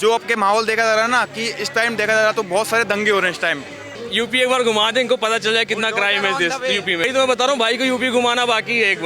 जो आपके माहौल देखा जा रहा है ना कि इस टाइम देखा जा रहा है तो बहुत सारे दंगे हो रहे हैं इस टाइम। यूपी एक बार घुमा दें, इनको पता चल जाए कितना क्राइम है इस यूपी में। तो मैं बता रहा हूँ भाई को यूपी घुमाना बाकी है। एक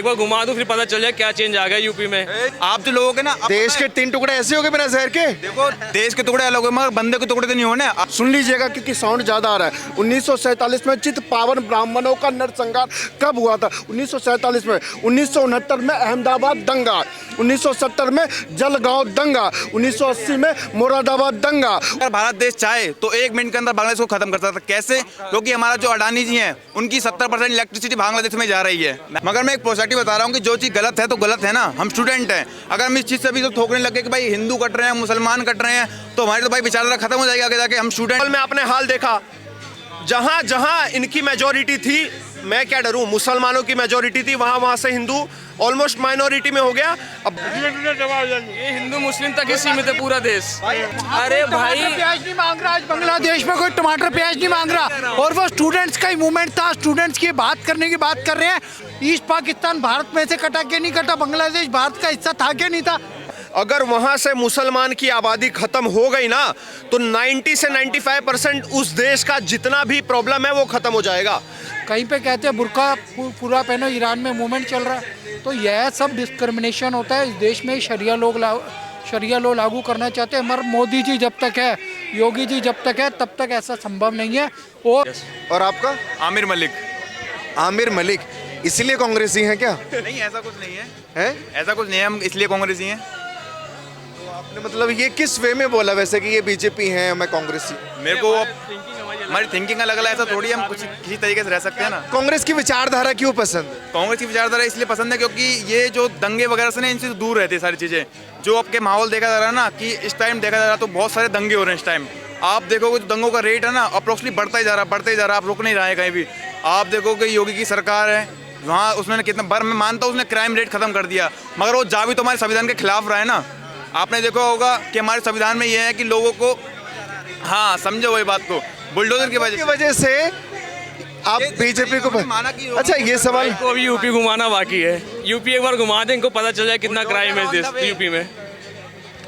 बार घुमा दूं, फिर पता चल जाए क्या चेंज आ गया यूपी में। आप जो लोगों के ना देश के 3 टुकड़े ऐसे हो गए बिना जहर के। देखो देश के टुकड़े अलग हो मगर बंदे के टुकड़े तो नहीं होने। सुन लीजिएगा क्योंकि साउंड ज्यादा आ रहा है। 1947 में चित पावन ब्राह्मणों का नरसंहार कब हुआ था? 1947 में। 1969 में अहमदाबाद दंगा, 1970 में जलगांव दंगा, 1980 में मुरादाबाद दंगा। अगर भारत देश चाहे तो 1 मिनट के अंदर बांग्लादेश को खत्म कर सकता है। कैसे? क्योंकि हमारा जो अडानी जी हैं उनकी 70% इलेक्ट्रिसिटी बांग्लादेश में जा रही है। मगर मैं एक पॉजिटिव बता रहा हूँ कि जो चीज़ गलत है तो गलत है ना। हम स्टूडेंट हैं, अगर हम इस चीज़ से भी तो थोकने लगे कि भाई हिंदू कट रहे हैं, मुसलमान कट रहे हैं, तो हमारी तो भाई विचारधारा खत्म हो जाएगी आगे जाके। हम स्टूडेंट में आपने हाल देखा, जहां जहां इनकी मेजोरिटी थी, मैं क्या डरूं, मुसलमानों की मेजोरिटी थी, वहां से हिंदू ऑलमोस्ट माइनॉरिटी में हो गया। अब ये हिंदू मुस्लिम तक ही सीमित है पूरा देश। अरे भाई प्याज नहीं मांग रहा, आज बांग्लादेश में कोई टमाटर प्याज नहीं मांग रहा। और वो स्टूडेंट्स का ही मूवमेंट था, स्टूडेंट्स की बात करने की बात कर रहे हैं। ईस्ट पाकिस्तान भारत में से कटा के नहीं कटा, बांग्लादेश भारत का हिस्सा था के नहीं था। अगर वहां से मुसलमान की आबादी खत्म हो गई ना तो 90 से 95% उस देश का जितना भी प्रॉब्लम है वो खत्म हो जाएगा। कहीं पे कहते हैं बुर्का पूरा पहनो, ईरान में मूवमेंट चल रहा है। तो यह सब डिस्क्रिमिनेशन होता है इस देश में। शरिया लॉ लागू करना चाहते हैं, मगर मोदी जी जब तक है, योगी जी जब तक है, तब तक ऐसा संभव नहीं है। और आपका? आमिर मलिक। आमिर मलिक इसलिए कांग्रेसी हैं क्या? नहीं, ऐसा कुछ नहीं है। हैं? ऐसा कुछ नहीं है, हम इसलिए कांग्रेसी हैं। आपने मतलब ये किस वे में बोला वैसे कि ये बीजेपी हैं मैं कांग्रेसी? मेरे को हमारी थिंकिंग अलग अलग है, ऐसा थोड़ी हम कुछ किसी तरीके से रह सकते हैं ना। कांग्रेस की विचारधारा क्यों पसंद है? कांग्रेस की विचारधारा इसलिए पसंद है क्योंकि ये जो दंगे वगैरह से ना इनसे दूर रहती है सारी चीज़ें। जो आपके माहौल देखा जा रहा है ना कि इस टाइम देखा जा रहा है तो बहुत सारे दंगे हो रहे हैं इस टाइम। आप देखोगे तो दंगों का रेट है ना अप्रोक्सली बढ़ता ही जा रहा है, आप रुक नहीं रहा है कहीं भी। आप देखोगे योगी की सरकार है, वहाँ उसने कितना बार, मैं मानता हूँ उसने क्राइम रेट खत्म कर दिया, मगर वो जा भी तो हमारे संविधान के खिलाफ रहा है ना। आपने देखा होगा कि हमारे संविधान में ये है कि लोगों को, हाँ समझो वही बात को, बुलडोजर की वजह से आप बीजेपी को माना कि अच्छा ये सवाल को भी यूपी घुमाना बाकी है। यूपी एक बार घुमा दें, इनको पता चल जाए कितना क्राइम है इस यूपी में।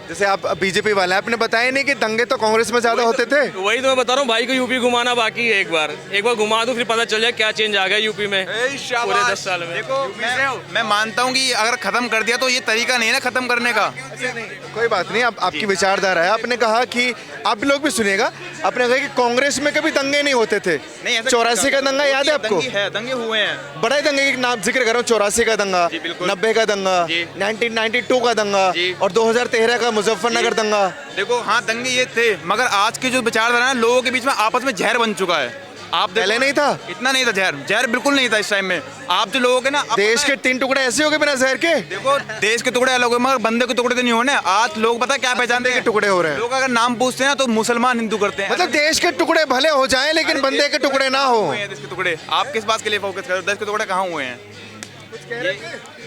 जैसे आप बीजेपी वाले आपने बताया नहीं कि दंगे तो कांग्रेस में ज्यादा होते थे। वही तो मैं बता रहा हूँ भाई को यूपी घुमाना बाकी है। एक बार घुमा दूं, फिर पता चल जाए क्या चेंज आ गया यूपी में पूरे 10 साल में। देखो मैं मानता हूँ कि अगर खत्म कर दिया तो ये तरीका नहीं है ना खत्म करने का। कोई बात नहीं, आपकी विचारधारा है। आपने कहा कि आप लोग भी सुनिएगा, आपने कहा कि कांग्रेस में कभी दंगे नहीं होते थे। 84 का दंगा याद है आपको? दंगे हुए हैं, बड़े दंगे के नाम जिक्र कर रहा हूँ। 84 का दंगा, 90 का दंगा, 1992 का दंगा और 2013 का मुजफ्फरनगर दंगा। देखो हाँ दंगे ये थे, मगर आज के जो विचारधारा है लोगों के बीच में आपस में जहर बन चुका है। आप पहले नहीं था, इतना नहीं था जहर बिल्कुल नहीं था इस टाइम में। आप जो लोगों के ना देश के 3 टुकड़े ऐसे हो गए बिना जहर के। देखो देश के टुकड़े अलग हो मगर बंदे के टुकड़े तो नहीं होने। आज लोग पता क्या पहचानते हैं? टुकड़े हो रहे हैं। लोग अगर नाम पूछते हैं ना तो मुसलमान हिंदू करते हैं। मतलब देश के टुकड़े भले हो जाएं लेकिन बंदे के टुकड़े ना हो। देश के टुकड़े आप किस बात के लिए फोकस कर रहे हो? देश के टुकड़े कहाँ हुए हैं?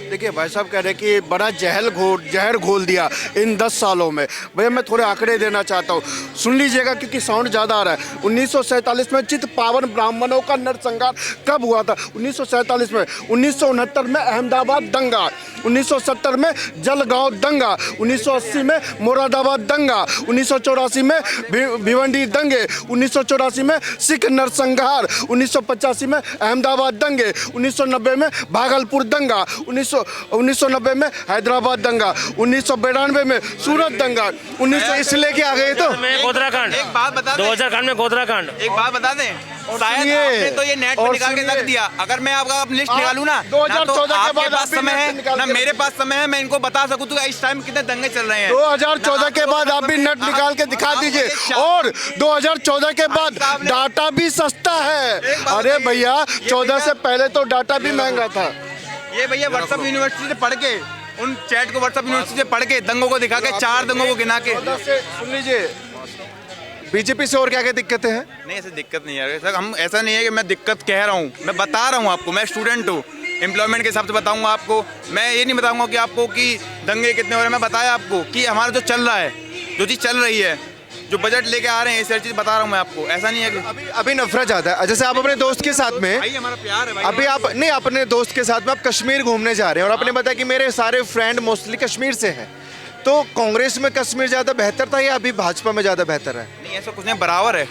देखिए भाई साहब कह रहे हैं कि बड़ा जहर घोल दिया इन 10 सालों में। भैया मैं थोड़े आंकड़े देना चाहता हूँ, सुन लीजिएगा क्योंकि साउंड ज़्यादा आ रहा है। 1947 में चित पावन ब्राह्मणों का नरसंहार कब हुआ था? 1947 में। 1969 में अहमदाबाद दंगा, 1970 में जलगांव दंगा, 1980 में मुरादाबाद दंगा, 1984 में भिवंडी दंगे, 1984 में सिख नरसंहार, 1985 में अहमदाबाद दंगे, 1990 में भागलपुर दंगा, 1990 में हैदराबाद दंगा, 1992 में सूरत दंगा, 1900 इसलिए के आ गए तो गोधराकांड। एक बात बता दें, 2000 में गोधराकांड। एक बात बता दें, शायद आपने तो ये नेट पे निकाल के रख दिया। अगर मैं आपका लिस्ट निकालूं ना, 2014 के बाद पास समय है ना मेरे पास समय है, मैं इनको बता सकूं तो इस टाइम कितने दंगे चल रहे हैं। 2014 के बाद आप भी नेट निकाल के दिखा दीजिए। और 2014 के बाद डाटा भी सस्ता है। अरे भैया 14 से पहले तो डाटा भी महंगा था। ये भैया व्हाट्सएप यूनिवर्सिटी से पढ़ के, उन चैट को व्हाट्सएप यूनिवर्सिटी से पढ़ के दंगों को दिखा के, 4 दंगों को गिना के। सुन लीजिए, बीजेपी से और क्या क्या दिक्कतें हैं? नहीं ऐसे दिक्कत नहीं है सर, हम ऐसा नहीं है कि मैं दिक्कत कह रहा हूँ, मैं बता रहा हूँ आपको। मैं स्टूडेंट हूँ, एम्प्लॉयमेंट के हिसाब से बताऊँगा आपको। मैं ये नहीं बताऊँगा कि आपको कि दंगे कितने हो रहे हैं। मैं बताया आपको कि हमारा जो चल रहा है, जो चीज़ चल रही है, जो बजट लेके आ रहे हैं, ये चीज़ बता रहा हूँ मैं आपको। ऐसा नहीं है कि अभी नफरत आता है। जैसे आप अपने दोस्त के साथ में, भाई हमारा प्यार है भाई। अभी आप नहीं अपने दोस्त के साथ में आप कश्मीर घूमने जा रहे हैं और आपने बताया कि मेरे सारे फ्रेंड मोस्टली कश्मीर से हैं। तो कांग्रेस में कश्मीर ज़्यादा बेहतर था या अभी भाजपा में ज़्यादा बेहतर है? नहीं ऐसा कुछ नहीं, बराबर है,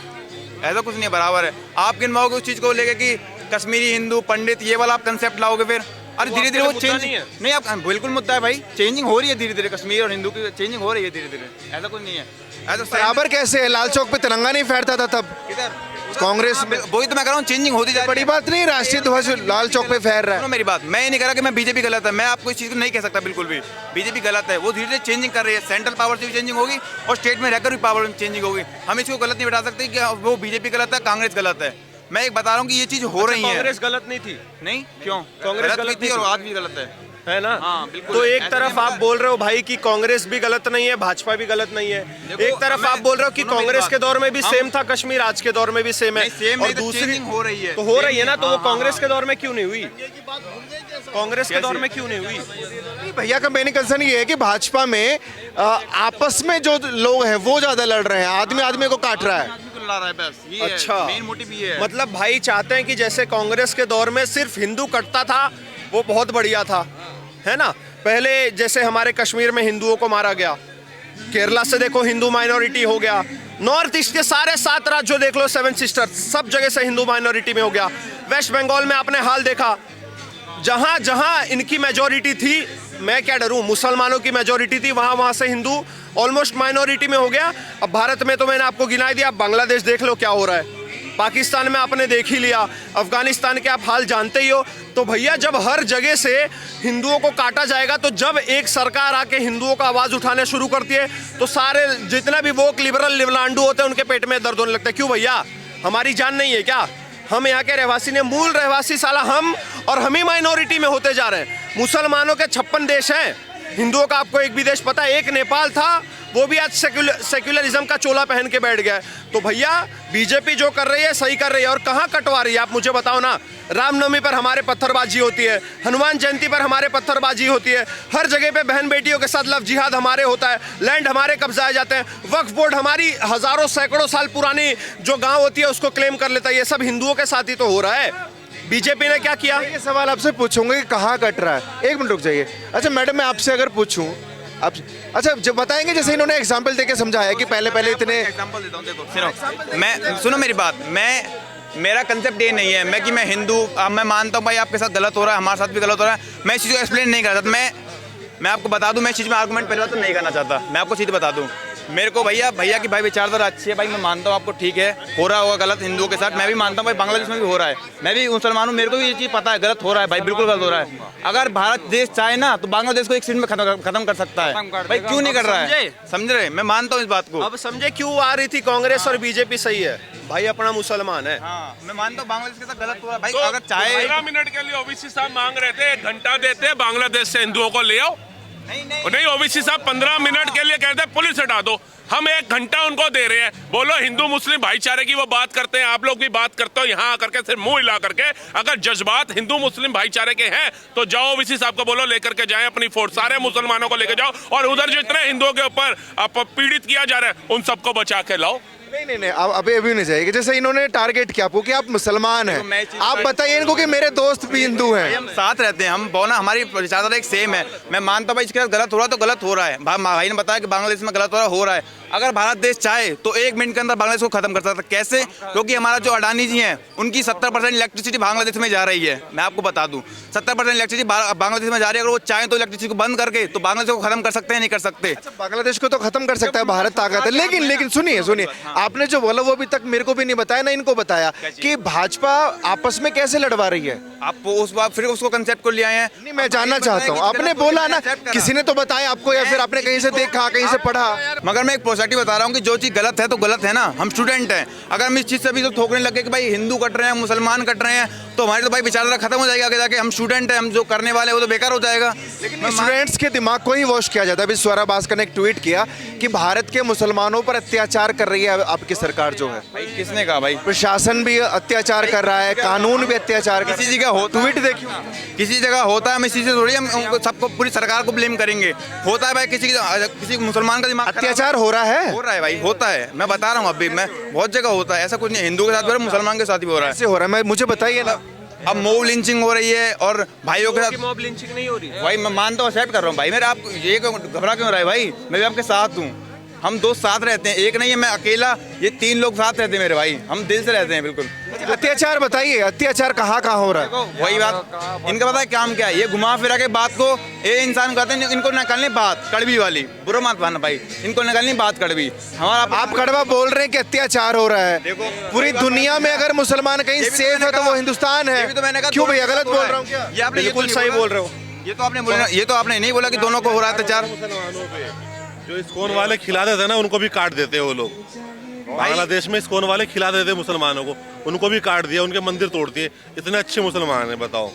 ऐसा कुछ नहीं, बराबर है। आप गिनवाओगे उस चीज़ को लेके कि कश्मीरी हिंदू पंडित ये वाला आप कंसेप्ट लाओगे फिर, अरे धीरे धीरे वो चेंज नहीं, आप बिल्कुल मुद्दा है भाई, चेंजिंग हो रही है धीरे धीरे, कश्मीर और हिंदू की चेंजिंग हो रही है धीरे धीरे, ऐसा कुछ नहीं है। ऐसा बराबर कैसे है? लाल चौक पे तिरंगा नहीं फहरता था तब किधर कांग्रेस में? वही तो मैं कह रहा हूँ, चेंजिंग होती जा रही है। बड़ी बात नहीं, राष्ट्रीय ध्वज लाल चौक पे फहर रहा सुनो है। मेरी बात, मैं ये नहीं कह रहा कि मैं बीजेपी गलत है, मैं आपको इस चीज़ को नहीं कह सकता बिल्कुल भी, बीजेपी गलत है, वो धीरे धीरे चेंजिंग कर रही है, सेंट्रल पावर से भी चेंजिंग होगी और स्टेट में रहकर भी पावर चेंजिंग होगी। हम इसको गलत नहीं बैठा सकते कि वो बीजेपी गलत है कांग्रेस गलत है। मैं एक बता रहा हूँ कि ये चीज़ हो रही है। कांग्रेस गलत नहीं थी, नहीं क्यों, कांग्रेस गलत भी थी और आज भी गलत है ना? हाँ, बिल्कुल। तो एक ऐसा तरफ नहीं आप बोल रहे हो भाई कि कांग्रेस भी गलत नहीं है, भाजपा भी गलत नहीं है, एक तरफ आप बोल रहे हो कि सुनो मेरी कांग्रेस बात, के दौर में भी हम- सेम था कश्मीर, आज के दौर में भी सेम है, नहीं, सेम और नहीं, तो दूसरी changing हो रही है, तो हो रही है ना, तो वो हाँ, कांग्रेस हाँ, के दौर में क्यों नहीं हुई? कांग्रेस के दौर में क्यों नहीं हुई? नहीं, भैया का मेन कंसर्न ये है कि भाजपा में आपस में जो लोग हैं वो ज्यादा लड़ रहे हैं, आदमी आदमी को काट रहा है। आदमी को लड़ा रहा है बस, ये अच्छा, मेन मोटिव ये है। मतलब भाई चाहते हैं कि जैसे कांग्रेस के दौर में सिर्फ हिंदू कटता था वो बहुत बढ़िया था, है ना? पहले जैसे हमारे कश्मीर में हिंदुओं को मारा गया, केरला से देखो हिंदू माइनॉरिटी हो गया, नॉर्थ ईस्ट के सारे 7 राज्यों देख लो, 7 सिस्टर, सब जगह से हिंदू माइनॉरिटी में हो गया। वेस्ट बंगाल में आपने हाल देखा, जहां जहां इनकी मेजोरिटी थी, मैं क्या डरूं, मुसलमानों की मेजोरिटी थी, वहां वहां से हिंदू ऑलमोस्ट माइनॉरिटी में हो गया। अब भारत में तो मैंने आपको गिनाई दिया, बांग्लादेश देख लो क्या हो रहा है, पाकिस्तान में आपने देख ही लिया, अफगानिस्तान के आप हाल जानते ही हो। तो भैया जब हर जगह से हिंदुओं को काटा जाएगा, तो जब एक सरकार आके हिंदुओं का आवाज़ उठाने शुरू करती है तो सारे जितना भी वोक लिबरल लिबलांडू होते हैं उनके पेट में दर्द होने लगता है। क्यों भैया, हमारी जान नहीं है क्या? हम यहाँ के रहवासी ने, मूल रहवासी साला हम, और हम ही माइनॉरिटी में होते जा रहे हैं। मुसलमानों के 56 देश हैं, हिंदुओं का आपको एक भी देश पता है? एक नेपाल था, वो भी आज सेक्युलरिज्म का चोला पहन के बैठ गया है। तो भैया बीजेपी जो कर रही है सही कर रही है, और कहाँ कटवा रही है आप मुझे बताओ ना। रामनवमी पर हमारे पत्थरबाजी होती है, हनुमान जयंती पर हमारे पत्थरबाजी होती है, हर जगह पे बहन बेटियों के साथ लव जिहाद हमारे होता है, लैंड हमारे कब्जाए जाते हैं, वक्फ बोर्ड हमारी हजारों सैकड़ों साल पुरानी जो गाँव होती है उसको क्लेम कर लेता है। ये सब हिंदुओं के साथ ही तो हो रहा है। बीजेपी ने क्या किया? ये सवाल आपसे पूछूंगा कि कहाँ कट रहा है। एक मिनट रुक जाइए। अच्छा मैडम, मैं आपसे अगर पूछूं, आप अच्छा जब बताएंगे, जैसे इन्होंने एग्जाम्पल देके समझाया कि पहले पहले इतने, एग्जांपल देता हूँ, देखो सुनो, मैं सुनो मेरी बात, मेरा कंसेप्ट ये नहीं है मैं कि मैं हिंदू, मैं मानता हूँ भाई आपके साथ गलत हो रहा है, हमारे साथ भी गलत हो रहा है, मैं इस चीज़ को एक्सप्लेन नहीं कर सकता। मैं आपको बता दूं, मैं इस चीज़ में आर्गूमेंट पहले तो नहीं करना चाहता, मैं आपको सीधे बता दूं। मेरे को भैया की भाई विचारधारा अच्छी है भाई, मैं मानता हूँ आपको ठीक है, हो रहा होगा गलत हिंदुओं के साथ, मैं भी मानता हूँ भाई बांग्लादेश में भी हो रहा है, मैं भी मुसलमान हूँ, मेरे को भी ये चीज़ पता है गलत हो रहा है भाई, बिल्कुल गलत हो रहा है। अगर भारत देश चाहे ना तो बांग्लादेश को एक सीट में खत्म कर सकता है भाई, क्यों नहीं कर रहा है? समझ रहे, मैं मानता हूँ इस बात को। अब समझे क्यों आ रही थी कांग्रेस और बीजेपी? सही है भाई, अपना मुसलमान है। हाँ, मैं मानता हूँ बांग्लादेश के साथ गलत हो रहा है भाई, तो अगर चाहे 15 मिनट के लिए ओबीसी साहब मांग रहे थे, 1 घंटा देते हैं बांग्लादेश से हिंदुओं को ले आओ। नहीं, ओबीसी साहब 15 मिनट के लिए कहते हैं पुलिस हटा दो, हम 1 घंटा उनको दे रहे हैं। बोलो हिंदू मुस्लिम भाईचारे की वो बात करते हैं, आप लोग भी बात करते हो यहाँ आकर के सिर्फ मुंह हिला करके। अगर जज्बात हिंदू मुस्लिम भाईचारे के हैं तो जाओ ओबीसी साहब को बोलो लेकर के जाएं अपनी फोर्स, सारे मुसलमानों को लेकर जाओ, और उधर जो इतने हिंदुओं के ऊपर पीड़ित किया जा रहा है उन सबको बचा के लाओ। नहीं अभी नहीं जाएगी। जैसे इन्होंने टारगेट किया आपको कि आप मुसलमान हैं, मैं चीज़ आप बताइए इनको कि मेरे दोस्त भी हिंदू हैं। हम साथ रहते हैं, हम बोना हमारी विचारधारा एक सेम है। मैं मानता हूँ भाई इसके साथ गलत हो रहा है तो गलत हो रहा है, भाई ने बताया कि बांग्लादेश में गलत हो रहा है। अगर भारत देश चाहे तो 1 मिनट के अंदर बांग्लादेश को खत्म कर सकता है। कैसे? क्योंकि हमारा जो अडानी जी हैं उनकी 70% इलेक्ट्रिसिटी बांग्लादेश में जा रही है। मैं आपको बता दूं 70% इलेक्ट्रिसिटी बांग्लादेश में जा रही है। अगर वो चाहे तो इलेक्ट्रिसिटी को बंद करके तो बांग्लादेश को खत्म कर सकते हैं, नहीं कर सकते? बांग्लादेश को तो खत्म कर सकता है, भारत ताकत है। लेकिन सुनिए, आपने जो बोला वो अभी तक मेरे को भी नहीं बताया ना इनको बताया कि भाजपा आपस में कैसे लड़वा रही है। आप उस बात फिर उसको कंसेप्ट को ले आए हैं। नहीं, मैं जानना चाहता हूँ, आपने बोला ना, किसी ने तो बताया आपको या फिर आपने कहीं से देखा, कहीं से पढ़ा? मगर मैं एक प्रोसेटिव बता रहा हूँ कि जो चीज़ गलत है तो गलत है ना, हम स्टूडेंट हैं। अगर हम इस चीज़ से भी तो थोकने लगे कि भाई हिंदू कट रहे हैं, मुसलमान कट रहे हैं, तो हमारी तो भाई विचारधारा खत्म हो जाएगी आगे जाके। हम स्टूडेंट हैं, हम जो करने वाले हैं वो तो बेकार हो जाएगा। लेकिन स्टूडेंट्स के दिमाग को ही वॉश किया जाता है। अभी स्वरा भास्कर ने एक ट्वीट किया कि भारत के मुसलमानों पर अत्याचार कर रही है आपकी सरकार जो है। भाई किसने कहा? भाई प्रशासन भी अत्याचार कर रहा है, कानून भी अत्याचार कर, किसी जगह हो ट्वीट देखिए, किसी जगह होता है, हम इस चीज़ से थोड़ी हम उनको सबको पूरी सरकार को ब्लेम करेंगे। होता है भाई, किसी मुसलमान का दिमाग अत्याचार हो रहा है, भाई, होता है। मैं बता रहा हूँ अभी, मैं बहुत जगह होता है, ऐसा कुछ नहीं हिंदू के साथ भी हो रहा है, मुसलमान के साथ भी हो रहा है। कैसे हो रहा है? मैं मुझे बताइए ना। अब मॉब लिंचिंग हो रही है और भाइयों के साथ मॉब लिंचिंग नहीं हो रही है। भाई मैं मानता हूँ, एक्सेप्ट कर रहा हूँ भाई। मेरा आप ये क्यों घबरा क्यों रहा है भाई? मैं भी आपके साथ हूँ, हम दोस्त साथ रहते हैं, एक नहीं है मैं अकेला, ये 3 लोग साथ रहते हैं मेरे भाई, हम दिल से रहते हैं बिल्कुल। अत्याचार बताइए, अत्याचार कहाँ कहाँ हो रहा है? देखो वही बात, इनका पता है काम क्या है, ये घुमा फिरा के बात को ये इंसान कहते हैं, इनको निकालनी बात कड़वी वाली, बुरा मत मानना भाई, इनको निकालनी बात कड़वी। हमारा आप कड़वा बोल रहे हैं कि अत्याचार हो रहा है। देखो, पूरी दुनिया में अगर मुसलमान कहीं ये भी तो सेफ मैंने है तो कहा। वो हिंदुस्तान ये भी तो मैंने है। कहा क्यों दोनों भैया, गलत को बोल हो रहा हूँ क्या? ये आपने बिल्कुल सही बोल रहे हो। ये तो आपने बोला, ये तो आपने नहीं बोला कि दोनों को हो रहा है अत्याचार। मुसलमानों पे जो इस्कॉन वाले खिला देते हैं ना, उनको भी काट देते हैं वो लोग। बांग्लादेश में इस्कॉन वाले खिला देते हैं मुसलमानों को, उनको भी काट दिया, उनके मंदिर तोड़ दिए। इतने अच्छे मुसलमान हैं बताओ,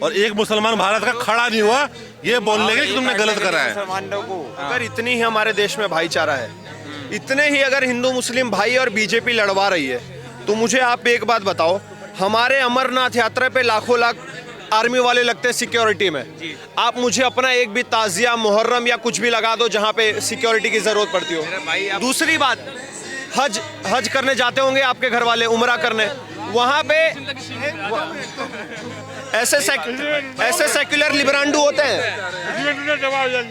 और एक मुसलमान भारत का खड़ा नहीं हुआ ये बोलने के कि तुमने गलत करा है। अगर इतनी ही हमारे देश में भाईचारा है, इतने ही अगर हिंदू मुस्लिम भाई और बीजेपी लड़वा रही है, तो मुझे आप एक बात बताओ, हमारे अमरनाथ यात्रा पे लाखों लाख आर्मी वाले लगते हैं सिक्योरिटी में। आप मुझे अपना एक भी ताजिया, मुहर्रम या कुछ भी लगा दो जहां पे सिक्योरिटी की जरूरत पड़ती हो। दूसरी बात, हज करने जाते होंगे आपके घर वाले, उम्रा करने, वहां पे ऐसे सेक्युलर लिबरांडू होते हैं।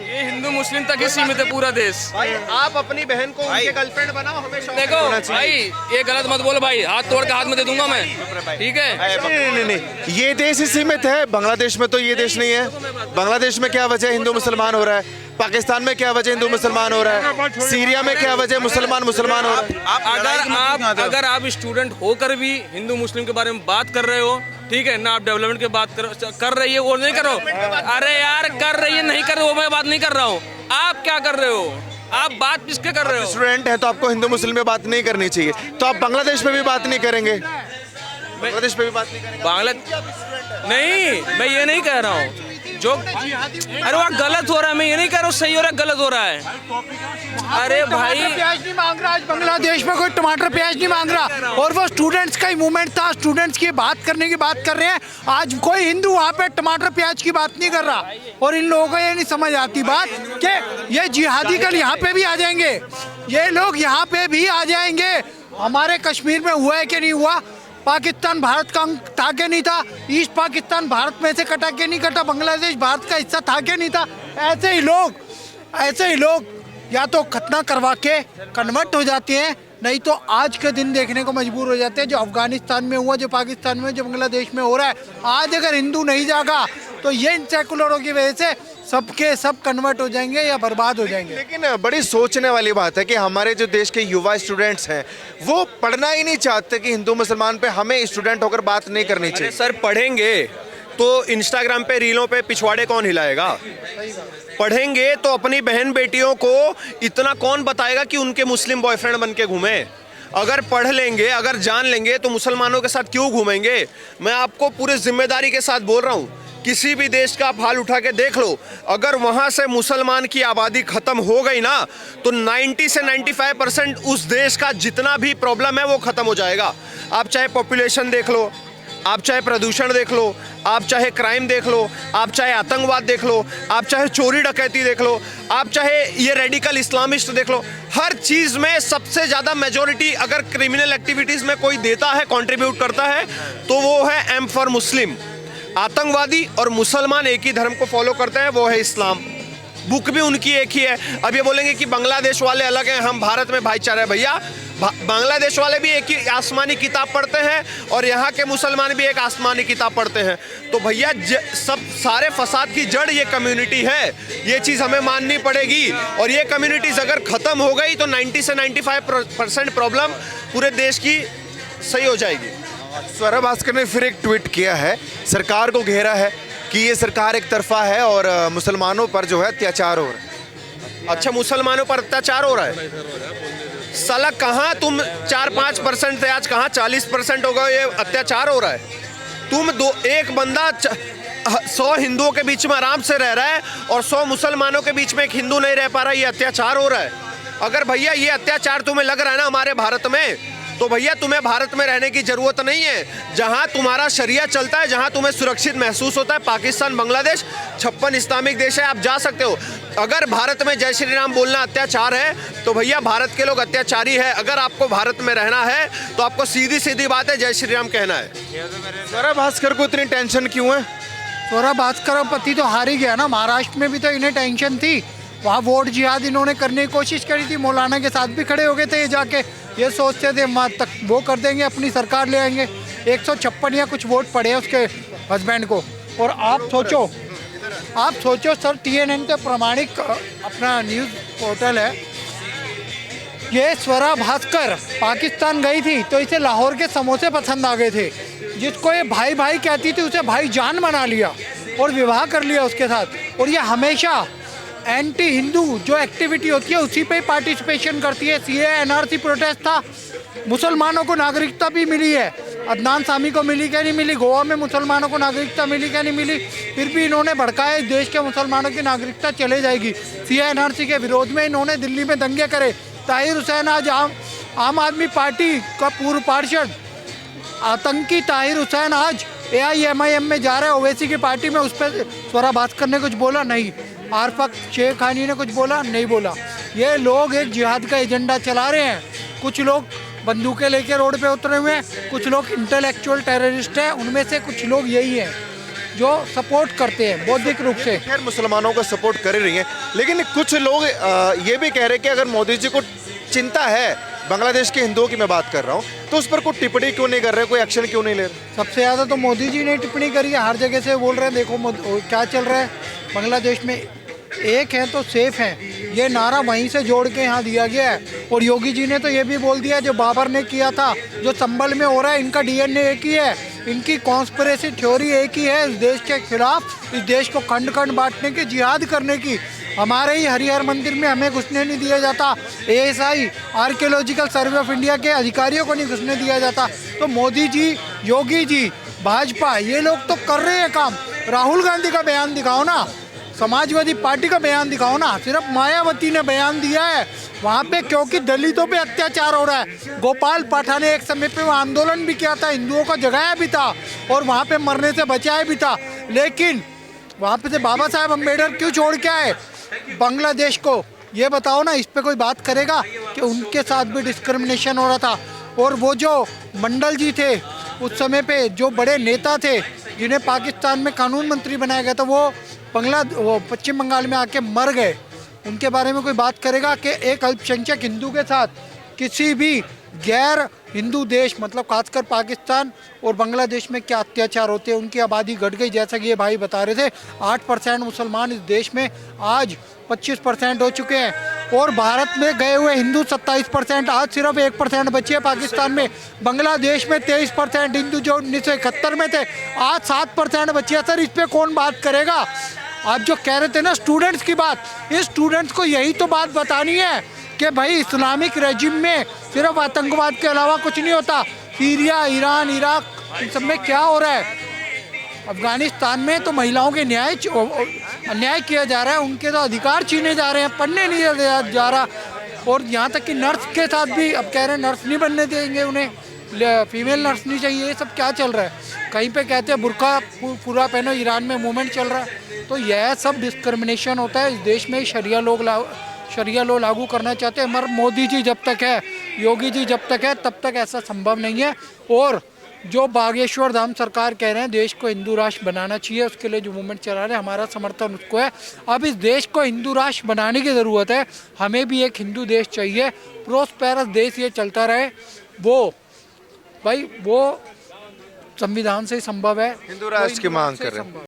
ये हिंदू मुस्लिम तक ही सीमित है पूरा देश। भाई आप अपनी बहन को उनके गर्लफ्रेंड बनाओ, हमेशा देखो भाई, ये गलत मत बोलो भाई, हाथ तोड़ के हाथ में दे दूंगा मैं, ठीक है? नहीं, ये देश ही सीमित है, बांग्लादेश में तो ये देश नहीं है। बांग्लादेश में क्या वजह हिंदू मुसलमान हो रहा है? पाकिस्तान में क्या वजह हिंदू मुसलमान हो रहा है? सीरिया में क्या वजह मुसलमान मुसलमान हो रहा है? अगर आप स्टूडेंट होकर भी हिंदू मुस्लिम के बारे में बात कर रहे हो, ठीक है ना, आप डेवलपमेंट की बात कर रही है, वो नहीं करो। अरे यार कर रही है, नहीं कर रहे हो, मैं बात नहीं कर रहा हूँ। आप क्या कर रहे हो? आप बात किसके कर रहे हो? स्टूडेंट है तो आपको हिंदू मुस्लिम में बात नहीं करनी चाहिए, तो आप बांग्लादेश में भी बात नहीं करेंगे? बांग्लादेश में भी बात नहीं करेंगे? नहीं, मैं ये नहीं कह रहा हूँ जो, अरे वहाँ गलत हो रहा है, मैं ये नहीं कह रहा हूँ सही हो रहा है, गलत हो रहा है। अरे भाई प्याज नहीं मांग रहा, आज बांग्लादेश में कोई टमाटर प्याज नहीं मांग रहा, और वो स्टूडेंट्स का ही मूवमेंट था, स्टूडेंट्स की बात करने की बात कर रहे हैं। आज कोई हिंदू वहाँ पे टमाटर प्याज की बात नहीं कर रहा, और इन लोगों को ये नहीं समझ आती बात कि ये जिहादी कल यहाँ पे भी आ जाएंगे, ये लोग यहाँ पे भी आ जाएंगे। हमारे कश्मीर में हुआ है कि नहीं हुआ? पाकिस्तान भारत का अंग था कि नहीं था? ईस्ट पाकिस्तान भारत में से कटा के नहीं कटा? बांग्लादेश भारत का हिस्सा था कि नहीं था? ऐसे ही लोग या तो खतना करवा के कन्वर्ट हो जाते हैं, नहीं तो आज के दिन देखने को मजबूर हो जाते हैं जो अफगानिस्तान में हुआ, जो पाकिस्तान में, जो बांग्लादेश में हो रहा है। आज अगर हिंदू नहीं जागा तो ये इन सेकुलरों की वजह से सबके सब कन्वर्ट हो जाएंगे या बर्बाद हो जाएंगे। लेकिन बड़ी सोचने वाली बात है कि हमारे जो देश के युवा स्टूडेंट्स हैं वो पढ़ना ही नहीं चाहते कि हिंदू मुसलमान पे हमें स्टूडेंट होकर बात नहीं करनी अरे चाहिए। सर, पढ़ेंगे तो इंस्टाग्राम पे रीलों पे पिछवाड़े कौन हिलाएगा? पढ़ेंगे तो अपनी बहन बेटियों को इतना कौन बताएगा कि उनके मुस्लिम बॉयफ्रेंड बन के घूमे? अगर पढ़ लेंगे, अगर जान लेंगे तो मुसलमानों के साथ क्यों घूमेंगे? मैं आपको पूरी जिम्मेदारी के साथ बोल रहा हूँ, किसी भी देश का आप हाल उठा के देख लो, अगर वहाँ से मुसलमान की आबादी खत्म हो गई ना, तो 90 से 95% उस देश का जितना भी प्रॉब्लम है वो खत्म हो जाएगा। आप चाहे पॉपुलेशन देख लो, आप चाहे प्रदूषण देख लो, आप चाहे क्राइम देख लो, आप चाहे आतंकवाद देख लो, आप चाहे चोरी डकैती देख लो, आप चाहे ये रेडिकल इस्लामिस्ट देख लो, हर चीज़ में सबसे ज़्यादा मेजॉरिटी अगर क्रिमिनल एक्टिविटीज़ में कोई देता है, कंट्रीब्यूट करता है, तो वो है एम फॉर मुस्लिम। आतंकवादी और मुसलमान एक ही धर्म को फॉलो करते हैं, वो है इस्लाम। बुक भी उनकी एक ही है। अब ये बोलेंगे कि बांग्लादेश वाले अलग हैं, हम भारत में भाईचारा है। भैया, बांग्लादेश वाले भी एक ही आसमानी किताब पढ़ते हैं और यहाँ के मुसलमान भी एक आसमानी किताब पढ़ते हैं। तो भैया सब सारे फसाद की जड़ ये कम्युनिटी है, ये चीज़ हमें माननी पड़ेगी। और ये कम्युनिटीज़ अगर ख़त्म हो गई तो 90 से 95% प्रॉब्लम पूरे देश की सही हो जाएगी। स्वरा भास्कर ने फिर एक ट्वीट किया है, सरकार को घेरा है कि ये सरकार एक तरफा है और मुसलमानों पर जो है अत्याचार हो रहा है। अच्छा, मुसलमानों पर अत्याचार हो रहा है? साला कहाँ तुम 4-5% थे, आज कहाँ 40% हो गए, ये अत्याचार हो रहा है। तुम एक बंदा 100 हिंदुओं के बीच में आराम से रह रहा है और 100 मुसलमानों के बीच में एक हिंदू नहीं रह पा रहा, ये अत्याचार हो रहा है। अगर भैया ये अत्याचार तुम्हें लग रहा है ना हमारे भारत में, तो भैया तुम्हें भारत में रहने की जरूरत नहीं है। जहां तुम्हारा शरिया चलता है, जहां तुम्हें सुरक्षित महसूस होता है, पाकिस्तान, बांग्लादेश 56 इस्लामिक देश है, आप जा सकते हो। अगर भारत में जय श्री राम बोलना अत्याचार है तो भैया भारत के लोग अत्याचारी है। अगर आपको भारत में रहना है तो आपको सीधी सीधी बात है जय श्री राम कहना है। स्वरा भास्कर को इतनी टेंशन क्यों है? स्वरा भास्कर पति तो हार ही गया ना। महाराष्ट्र में भी तो इन्हें टेंशन थी, वहाँ वोट जिहाद इन्होंने करने की कोशिश करी थी, मौलाना के साथ भी खड़े हो गए थे ये जाके। ये सोचते थे वहाँ तक वो कर देंगे, अपनी सरकार ले आएंगे। 156 या कुछ वोट पड़े उसके हस्बैंड को। और आप सोचो सर, TNN तो प्रमाणिक अपना न्यूज़ पोर्टल है। ये स्वरा भास्कर पाकिस्तान गई थी तो इसे लाहौर के समोसे पसंद आ गए थे। जिसको ये भाई भाई कहती थी उसे भाई जान बना लिया और विवाह कर लिया उसके साथ। और ये हमेशा एंटी हिंदू जो एक्टिविटी होती है उसी पे पार्टिसिपेशन करती है। CAA NRC प्रोटेस्ट था, मुसलमानों को नागरिकता भी मिली है। अदनान सामी को मिली क्या नहीं मिली, गोवा में मुसलमानों को नागरिकता मिली क्या नहीं मिली, फिर भी इन्होंने भड़काया इस देश के मुसलमानों की नागरिकता चले जाएगी। CAA NRC के विरोध में इन्होंने दिल्ली में दंगे करे। ताहिर हुसैन आज आम आदमी पार्टी का पूर्व पार्षद आतंकी ताहिर हुसैन आज AIMIM में जा रहे हैं, ओवैसी की पार्टी में। उस पर स्वरा भास्कर ने कुछ बोला नहीं, आरफक शेखानी ने कुछ बोला नहीं बोला। ये लोग एक जिहाद का एजेंडा चला रहे हैं। कुछ लोग बंदूकें लेके रोड पे उतरे हुए हैं, कुछ लोग इंटेलेक्चुअल टेररिस्ट हैं, उनमें से कुछ लोग यही हैं जो सपोर्ट करते हैं बौद्धिक रूप से। खैर मुसलमानों को सपोर्ट कर रही हैं, लेकिन कुछ लोग ये भी कह रहे हैं कि अगर मोदी जी को चिंता है बांग्लादेश के हिंदुओं की, मैं बात कर रहा हूँ, तो उस पर कोई टिप्पणी क्यों नहीं कर रहे, कोई एक्शन क्यों नहीं ले रहे? सबसे ज़्यादा तो मोदी जी ने टिप्पणी करी है। हर जगह से बोल रहे हैं देखो क्या चल रहा है बांग्लादेश में, एक है तो सेफ है, ये नारा वहीं से जोड़ के यहाँ दिया गया है। और योगी जी ने तो ये भी बोल दिया जो बाबर ने किया था, जो संभल में हो रहा है, इनका DNA एक ही है, इनकी कॉन्स्पिरेसी थ्योरी एक ही है इस देश के खिलाफ, इस देश को खंड खंड बांटने की, जिहाद करने की। हमारे ही हरिहर मंदिर में हमें घुसने नहीं दिया जाता, ASI archaeological survey of India के अधिकारियों को नहीं घुसने दिया जाता। तो मोदी जी, योगी जी, भाजपा, ये लोग तो कर रहे हैं काम। राहुल गांधी का बयान दिखाओ ना, समाजवादी पार्टी का बयान दिखाओ ना। सिर्फ मायावती ने बयान दिया है वहाँ पे, क्योंकि दलितों पे अत्याचार हो रहा है। गोपाल पाठा ने एक समय पे वहाँ आंदोलन भी किया था, हिंदुओं को जगाया भी था और वहाँ पे मरने से बचाया भी था। लेकिन वहाँ पे से बाबा साहेब अम्बेडकर क्यों छोड़ के आए बांग्लादेश को? ये बताओ ना, इस पे कोई बात करेगा कि उनके साथ भी डिस्क्रिमिनेशन हो रहा था। और वो जो मंडल जी थे उस समय पे, जो बड़े नेता थे जिन्हें पाकिस्तान में कानून मंत्री बनाया गया था, वो पश्चिम बंगाल में आके मर गए। उनके बारे में कोई बात करेगा कि एक अल्पसंख्यक हिंदू के साथ किसी भी गैर हिंदू देश, मतलब खासकर पाकिस्तान और बांग्लादेश में क्या अत्याचार होते हैं? उनकी आबादी घट गई, जैसा कि ये भाई बता रहे थे। 8% मुसलमान इस देश में आज 25% हो चुके हैं। और भारत में गए हुए हिंदू 27%, आज सिर्फ 1% बचे हैं पाकिस्तान में। बांग्लादेश में 23% हिंदू जो 1971 में थे, आज 7% बचे हैं। सर, इस पर कौन बात करेगा? आप जो कह रहे थे ना स्टूडेंट्स की बात, इस स्टूडेंट्स को यही तो बात बतानी है कि भाई इस्लामिक रेजिम में सिर्फ आतंकवाद के अलावा कुछ नहीं होता। सीरिया, ईरान, इराक, इन सब में क्या हो रहा है? अफगानिस्तान में तो महिलाओं के अन्याय किया जा रहा है, उनके तो अधिकार छीने जा रहे हैं, पढ़ने नहीं जा रहा। और यहाँ तक कि नर्स के साथ भी अब कह रहे हैं नर्स नहीं बनने देंगे उन्हें, फीमेल नर्स नहीं चाहिए। ये सब क्या चल रहा है? कहीं पे कहते हैं बुर्का पूरा पहनो, ईरान में मूवमेंट चल रहा है। तो यह सब डिस्क्रिमिनेशन होता है इस देश में। शरिया लॉ लागू करना चाहते हैं, मगर मोदी जी जब तक है, योगी जी जब तक है, तब तक ऐसा संभव नहीं है। और जो बागेश्वर धाम सरकार कह रहे हैं देश को हिंदू राष्ट्र बनाना चाहिए, उसके लिए जो मूवमेंट चला रहे हैं, हमारा समर्थन उसको है। अब इस देश को हिंदू राष्ट्र बनाने की ज़रूरत है। हमें भी एक हिंदू देश चाहिए, प्रोस्पेरस देश ये चलता रहे। वो संविधान से ही संभव है। हिंदू राष्ट्र की मांग कर रहे हैं।